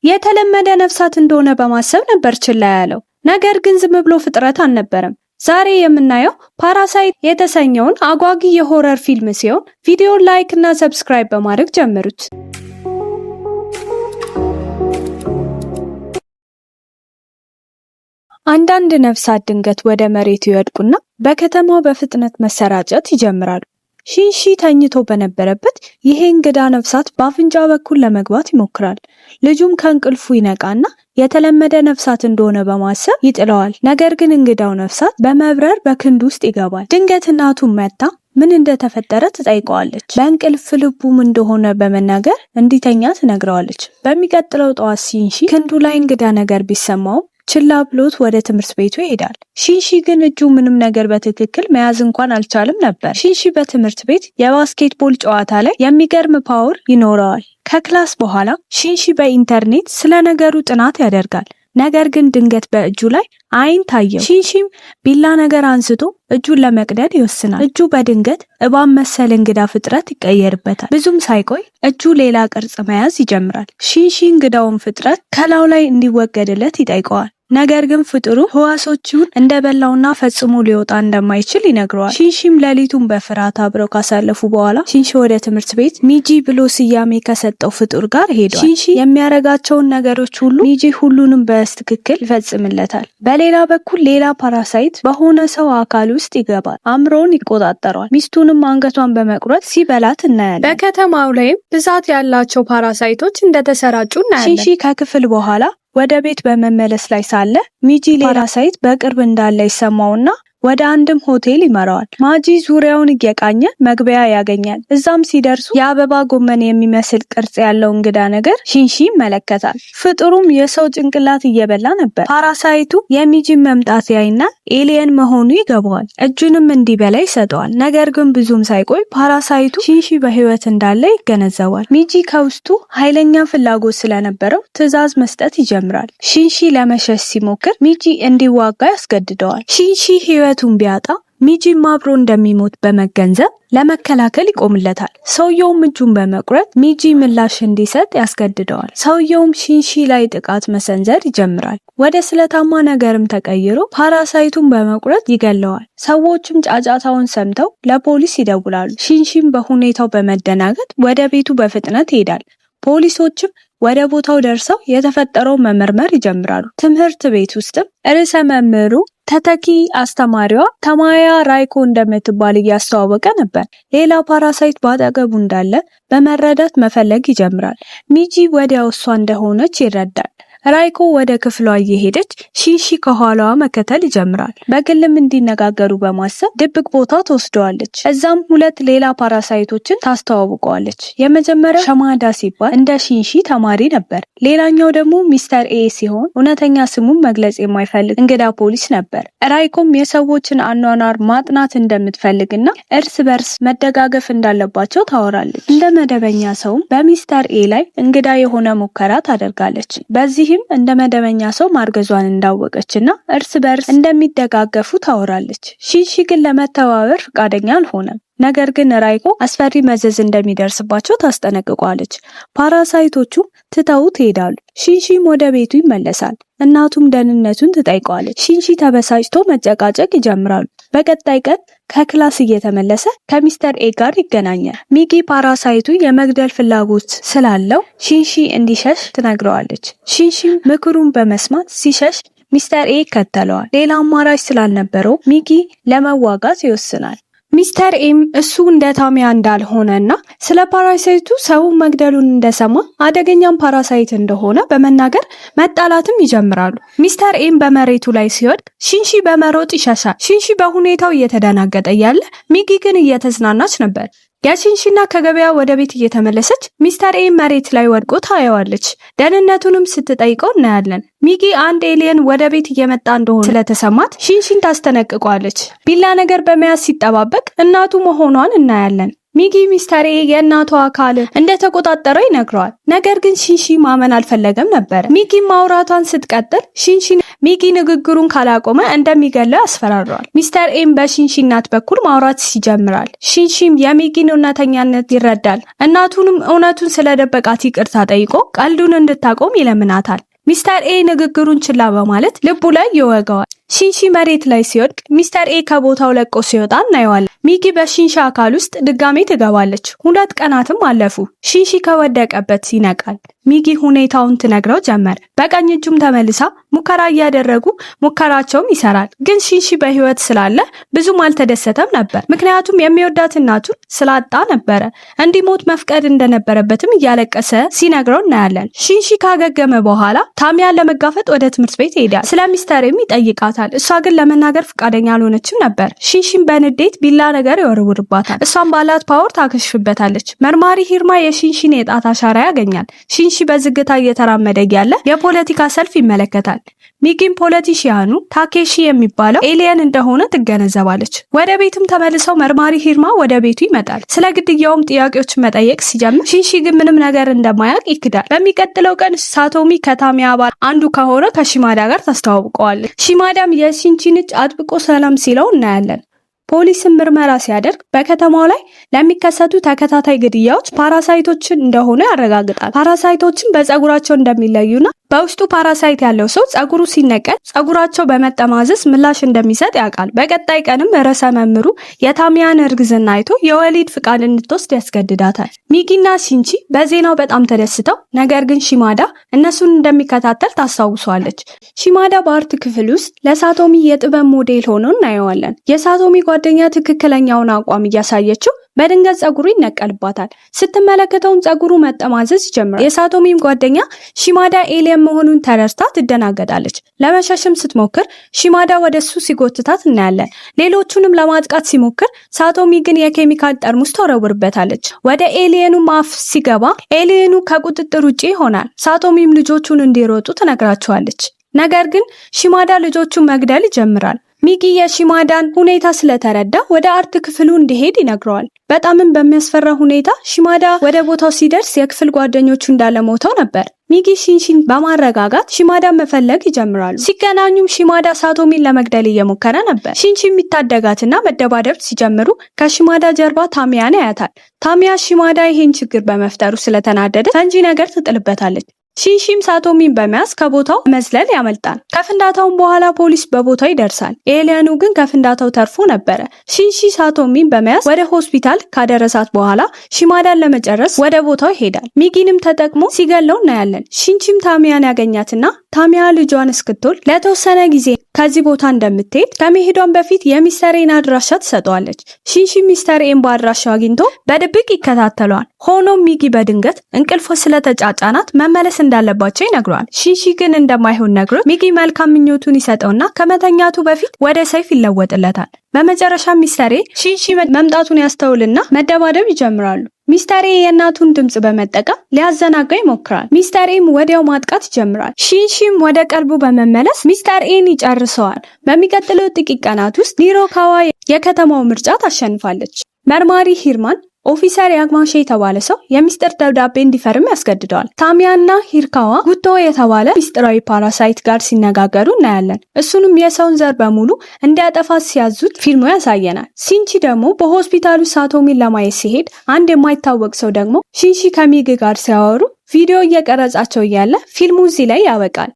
የተለመደ ነፍሳት እንደሆነ በማሰብ ነበር ችላ ያለው። ነገር ግን ዝም ብሎ ፍጥረት አልነበረም። ዛሬ የምናየው ፓራሳይት የተሰኘውን አጓጊ የሆረር ፊልም ሲሆን ቪዲዮን ላይክ እና ሰብስክራይብ በማድረግ ጀምሩት። አንዳንድ ነፍሳት ድንገት ወደ መሬት ይወድቁና በከተማው በፍጥነት መሰራጨት ይጀምራሉ። ሺንሺ ተኝቶ በነበረበት ይሄ እንግዳ ነፍሳት በአፍንጫ በኩል ለመግባት ይሞክራል። ልጁም ከእንቅልፉ ይነቃና የተለመደ ነፍሳት እንደሆነ በማሰብ ይጥለዋል። ነገር ግን እንግዳው ነፍሳት በመብረር በክንድ ውስጥ ይገባል። ድንገት እናቱን መታ ምን እንደተፈጠረ ትጠይቀዋለች። በእንቅልፍ ልቡም እንደሆነ በመናገር እንዲተኛ ትነግረዋለች። በሚቀጥለው ጠዋት ሺንሺ ክንዱ ላይ እንግዳ ነገር ቢሰማው ችላ ብሎት ወደ ትምህርት ቤቱ ይሄዳል። ሺንሺ ግን እጁ ምንም ነገር በትክክል መያዝ እንኳን አልቻለም ነበር። ሺንሺ በትምህርት ቤት የባስኬትቦል ጨዋታ ላይ የሚገርም ፓወር ይኖረዋል። ከክላስ በኋላ ሺንሺ በኢንተርኔት ስለ ነገሩ ጥናት ያደርጋል። ነገር ግን ድንገት በእጁ ላይ አይን ታየው። ሺንሺም ቢላ ነገር አንስቶ እጁን ለመቅደድ ይወስናል። እጁ በድንገት እባብ መሰል እንግዳ ፍጥረት ይቀየርበታል። ብዙም ሳይቆይ እጁ ሌላ ቅርጽ መያዝ ይጀምራል። ሺንሺ እንግዳውን ፍጥረት ከላዩ ላይ እንዲወገድለት ይጠይቀዋል። ነገር ግን ፍጥሩ ህዋሶቹን እንደበላውና ፈጽሞ ሊወጣ እንደማይችል ይነግረዋል። ሺንሺም ሌሊቱን በፍርሃት አብረው ካሳለፉ በኋላ ሺንሺ ወደ ትምህርት ቤት ሚጂ ብሎ ስያሜ ከሰጠው ፍጡር ጋር ሄዷል። ሺንሺ የሚያረጋቸውን ነገሮች ሁሉ ሚጂ ሁሉንም በትክክል ይፈጽምለታል። በሌላ በኩል ሌላ ፓራሳይት በሆነ ሰው አካል ውስጥ ይገባል። አእምሮውን ይቆጣጠረዋል። ሚስቱንም አንገቷን በመቁረጥ ሲበላት እናያለን። በከተማው ላይም ብዛት ያላቸው ፓራሳይቶች እንደተሰራጩ እናያለን። ሺንሺ ከክፍል በኋላ ወደ ቤት በመመለስ ላይ ሳለ ሚጂ ፓራሳይት በቅርብ እንዳለ ይሰማውና ወደ አንድም ሆቴል ይመራዋል። ማጂ ዙሪያውን እየቃኘ መግቢያ ያገኛል። እዛም ሲደርሱ የአበባ ጎመን የሚመስል ቅርጽ ያለው እንግዳ ነገር ሺንሺ ይመለከታል። ፍጡሩም የሰው ጭንቅላት እየበላ ነበር። ፓራሳይቱ የሚጂን መምጣት ያይና ኤሊየን መሆኑ ይገባዋል። እጁንም እንዲበላ ይሰጠዋል። ነገር ግን ብዙም ሳይቆይ ፓራሳይቱ ሺንሺ በህይወት እንዳለ ይገነዘባል። ሚጂ ከውስጡ ኃይለኛ ፍላጎት ስለነበረው ትዕዛዝ መስጠት ይጀምራል። ሺንሺ ለመሸሽ ሲሞክር ሚጂ እንዲዋጋ ያስገድደዋል። ሺንሺ ህይወቱን ቢያጣ ሚጂም አብሮ እንደሚሞት በመገንዘብ ለመከላከል ይቆምለታል። ሰውየውም እጁን በመቁረጥ ሚጂ ምላሽ እንዲሰጥ ያስገድደዋል። ሰውየውም ሺንሺ ላይ ጥቃት መሰንዘር ይጀምራል። ወደ ስለታማ ነገርም ተቀይሮ ፓራሳይቱን በመቁረጥ ይገለዋል። ሰዎችም ጫጫታውን ሰምተው ለፖሊስ ይደውላሉ። ሺንሺም በሁኔታው በመደናገጥ ወደ ቤቱ በፍጥነት ይሄዳል። ፖሊሶችም ወደ ቦታው ደርሰው የተፈጠረው መመርመር ይጀምራሉ። ትምህርት ቤት ውስጥም ርዕሰ መምህሩ ተተኪ አስተማሪዋ ተማያ ራይኮ እንደምትባል እያስተዋወቀ ነበር። ሌላ ፓራሳይት ባጠገቡ እንዳለ በመረዳት መፈለግ ይጀምራል። ሚጂ ወዲያው እሷ እንደሆነች ይረዳል። ራይኮ ወደ ክፍሏ እየሄደች ሺንሺ ከኋላዋ መከተል ይጀምራል። በግልም እንዲነጋገሩ በማሰብ ድብቅ ቦታ ትወስደዋለች። እዛም ሁለት ሌላ ፓራሳይቶችን ታስተዋውቀዋለች። የመጀመሪያው ሸማዳ ሲባል እንደ ሺንሺ ተማሪ ነበር። ሌላኛው ደግሞ ሚስተር ኤ ሲሆን እውነተኛ ስሙን መግለጽ የማይፈልግ እንግዳ ፖሊስ ነበር። ራይኮም የሰዎችን አኗኗር ማጥናት እንደምትፈልግና እርስ በርስ መደጋገፍ እንዳለባቸው ታወራለች። እንደ መደበኛ ሰውም በሚስተር ኤ ላይ እንግዳ የሆነ ሙከራ ታደርጋለች። በዚህ እንደ መደበኛ ሰው ማርገዟን እንዳወቀችና እርስ በርስ እንደሚደጋገፉ ታወራለች። ሺንሺ ግን ለመተባበር ፈቃደኛ አልሆነም። ነገር ግን ራይኮ አስፈሪ መዘዝ እንደሚደርስባቸው ታስጠነቅቋለች። ፓራሳይቶቹ ትተውት ይሄዳሉ። ሺንሺም ወደ ቤቱ ይመለሳል። እናቱም ደህንነቱን ትጠይቀዋለች። ሺንሺ ተበሳጭቶ መጨቃጨቅ ይጀምራሉ። በቀጣይ ቀን ከክላስ እየተመለሰ ከሚስተር ኤ ጋር ይገናኛል። ሚጊ ፓራሳይቱ የመግደል ፍላጎት ስላለው ሺንሺ እንዲሸሽ ትነግረዋለች። ሺንሺም ምክሩን በመስማት ሲሸሽ ሚስተር ኤ ይከተለዋል። ሌላ አማራጭ ስላልነበረው ሚጊ ለመዋጋት ይወስናል። ሚስተር ኤም እሱ እንደ ታሚያ እንዳልሆነና ስለ ፓራሳይቱ ሰው መግደሉን እንደሰማ አደገኛም ፓራሳይት እንደሆነ በመናገር መጣላትም ይጀምራሉ። ሚስተር ኤም በመሬቱ ላይ ሲወድቅ ሺንሺ በመሮጥ ይሸሻል። ሺንሺ በሁኔታው እየተደናገጠ እያለ ሚጊ ግን እየተዝናናች ነበር። የሺንሺና ከገበያ ወደ ቤት እየተመለሰች ሚስተር ኤም መሬት ላይ ወድቆ ታየዋለች። ደህንነቱንም ስትጠይቀው እናያለን። ሚጊ አንድ ኤሊየን ወደ ቤት እየመጣ እንደሆነ ስለተሰማት ሺንሺን ታስጠነቅቋለች። ቢላ ነገር በመያዝ ሲጠባበቅ እናቱ መሆኗን እናያለን። ሚጊ ሚስተር ኤ የእናቱ አካል እንደተቆጣጠረው ይነግረዋል። ነገር ግን ሺንሺ ማመን አልፈለገም ነበር። ሚጊ ማውራቷን ስትቀጥል ሺንሺ ሚጊ ንግግሩን ካላቆመ እንደሚገለው ያስፈራረዋል። ሚስተር ኤም በሺንሺ እናት በኩል ማውራት ይጀምራል። ሺንሺም የሚጊን እውነተኛነት ይረዳል። እናቱንም እውነቱን ስለደበቃት ይቅርታ ጠይቆ ቀልዱን እንድታቆም ይለምናታል። ሚስተር ኤ ንግግሩን ችላ በማለት ልቡ ላይ ይወጋዋል። ሺንሺ መሬት ላይ ሲወድቅ ሚስተር ኤ ከቦታው ለቆ ሲወጣ እናየዋለን። ሚጊ በሺንሺ አካል ውስጥ ድጋሜ ትገባለች። 2 ቀናትም አለፉ። ሺንሺ ከወደቀበት ይነቃል። ሚጊ ሁኔታውን ትነግረው ጀመር። በቀኝ እጁም ተመልሳ ሙከራ እያደረጉ ሙከራቸውም ይሰራል። ግን ሺንሺ በህይወት ስላለ ብዙም አልተደሰተም ነበር። ምክንያቱም የሚወዳት እናቱን ስላጣ ነበረ። እንዲሞት መፍቀድ እንደነበረበትም እያለቀሰ ሲነግረው እናያለን። ሺንሺ ካገገመ በኋላ ታሚያን ለመጋፈጥ ወደ ትምህርት ቤት ሄዳል። ስለ ሚስተርም ይጠይቃታል። እሷ ግን ለመናገር ፈቃደኛ አልሆነችም ነበር። ሺንሺን በንዴት ቢላ ነገር ይወርውርባታል። እሷም ባላት ፓወር ታከሽፍበታለች። መርማሪ ሂርማ የሺንሺን የጣት አሻራ ያገኛል። ሺንሺ በዝግታ እየተራመደ ያለ የፖለቲካ ሰልፍ ይመለከታል። ሚጊም ፖለቲሽያኑ ታኬሺ የሚባለው ኤሊየን እንደሆነ ትገነዘባለች። ወደ ቤትም ተመልሰው መርማሪ ሂርማ ወደ ቤቱ ይመጣል። ስለ ግድያውም ጥያቄዎችን መጠየቅ ሲጀምር ሺንሺ ግን ምንም ነገር እንደማያውቅ ይክዳል። በሚቀጥለው ቀን ሳቶሚ ከታሚያ አባል አንዱ ከሆነ ከሺማዳ ጋር ታስተዋውቀዋለች። ሺማዳም የሺንሺን እጅ አጥብቆ ሰላም ሲለው እናያለን። ፖሊስም ምርመራ ሲያደርግ በከተማው ላይ ለሚከሰቱ ተከታታይ ግድያዎች ፓራሳይቶችን እንደሆነ ያረጋግጣል። ፓራሳይቶችን በፀጉራቸው እንደሚለዩና በውስጡ ፓራሳይት ያለው ሰው ፀጉሩ ሲነቀል ፀጉራቸው በመጠማዘዝ ምላሽ እንደሚሰጥ ያውቃል። በቀጣይ ቀንም ርዕሰ መምህሩ የታሚያን እርግዝና አይቶ የወሊድ ፍቃድ እንድትወስድ ያስገድዳታል። ሚጊና ሺንሺ በዜናው በጣም ተደስተው፣ ነገር ግን ሺማዳ እነሱን እንደሚከታተል ታስታውሷለች። ሺማዳ በአርት ክፍል ውስጥ ለሳቶሚ የጥበብ ሞዴል ሆኖ እናየዋለን። የሳቶሚ ጓደኛ ትክክለኛውን አቋም እያሳየችው በድንገት ፀጉሩ ይነቀልባታል። ስትመለከተውም ፀጉሩ መጠማዘዝ ይጀምራል። የሳቶሚም ጓደኛ ሺማዳ ኤሊየን መሆኑን ተረድታ ትደናገጣለች። ለመሸሽም ስትሞክር ሺማዳ ወደሱ ሲጎትታት እናያለን። ሌሎቹንም ለማጥቃት ሲሞክር ሳቶሚ ግን የኬሚካል ጠርሙስ ተወረውርበታለች። ወደ ኤሊየኑ አፍ ሲገባ ኤሊየኑ ከቁጥጥር ውጪ ይሆናል። ሳቶሚም ልጆቹን እንዲሮጡ ትነግራቸዋለች። ነገር ግን ሺማዳ ልጆቹን መግደል ይጀምራል። ሚጊ የሺማዳን ሁኔታ ስለተረዳ ወደ አርት ክፍሉ እንዲሄድ ይነግረዋል። በጣምም በሚያስፈራ ሁኔታ ሺማዳ ወደ ቦታው ሲደርስ የክፍል ጓደኞቹ እንዳለሞተው ነበር። ሚጊ ሺንሺን በማረጋጋት ሺማዳን መፈለግ ይጀምራሉ። ሲገናኙም ሺማዳ ሳቶሚን ለመግደል እየሞከረ ነበር። ሺንሺ የሚታደጋትና መደባደብ ሲጀምሩ ከሺማዳ ጀርባ ታሚያን ያያታል። ታሚያ ሺማዳ ይሄን ችግር በመፍጠሩ ስለተናደደ ፈንጂ ነገር ትጥልበታለች። ሺንሺም ሳቶሚን በመያዝ ከቦታው መዝለል ያመልጣል። ከፍንዳታውም በኋላ ፖሊስ በቦታው ይደርሳል። ኤሊያኑ ግን ከፍንዳታው ተርፎ ነበረ። ሺንሺ ሳቶሚን በመያዝ ወደ ሆስፒታል ካደረሳት በኋላ ሺማዳን ለመጨረስ ወደ ቦታው ይሄዳል። ሚጊንም ተጠቅሞ ሲገለው እናያለን። ሺንሺም ታሚያን ያገኛትና ታሚያ ልጇን እስክትወልድ ለተወሰነ ጊዜ ከዚህ ቦታ እንደምትሄድ ከመሄዷን በፊት የሚስተር ኤን አድራሻ ትሰጠዋለች። ሺንሺ ሚስተር ኤን በአድራሻው አግኝቶ በድብቅ ይከታተለዋል። ሆኖም ሚጊ በድንገት እንቅልፎ ስለተጫጫናት መመለስ እንዳለባቸው ይነግረዋል። ሺንሺ ግን እንደማይሆን ነግሮት ሚጊ መልካም ምኞቱን ይሰጠውና ከመተኛቱ በፊት ወደ ሰይፍ ይለወጥለታል። በመጨረሻ ሚስተር ኤ ሺንሺ መምጣቱን ያስተውልና መደባደብ ይጀምራሉ። ሚስተር ኤ የእናቱን ድምጽ በመጠቀም ሊያዘናጋ ይሞክራል። ሚስተር ኤም ወዲያው ማጥቃት ይጀምራል። ሺንሺም ወደ ቀልቡ በመመለስ ሚስተር ኤን ይጨርሰዋል። በሚቀጥለው ጥቂት ቀናት ውስጥ ኒሮካዋ የከተማው ምርጫ ታሸንፋለች። መርማሪ ሂርማን ኦፊሰር ያግማሼ የተባለ ሰው የሚስጥር ደብዳቤ እንዲፈርም ያስገድደዋል። ታሚያና ሂርካዋ ጉቶ የተባለ ሚስጥራዊ ፓራሳይት ጋር ሲነጋገሩ እናያለን። እሱንም የሰውን ዘር በሙሉ እንዲያጠፋ ሲያዙት ፊልሙ ያሳየናል። ሺንሺ ደግሞ በሆስፒታሉ ሳቶሚን ለማየት ሲሄድ አንድ የማይታወቅ ሰው ደግሞ ሺንሺ ከሚግ ጋር ሲያወሩ ቪዲዮ እየቀረጻቸው እያለ ፊልሙ እዚህ ላይ ያበቃል።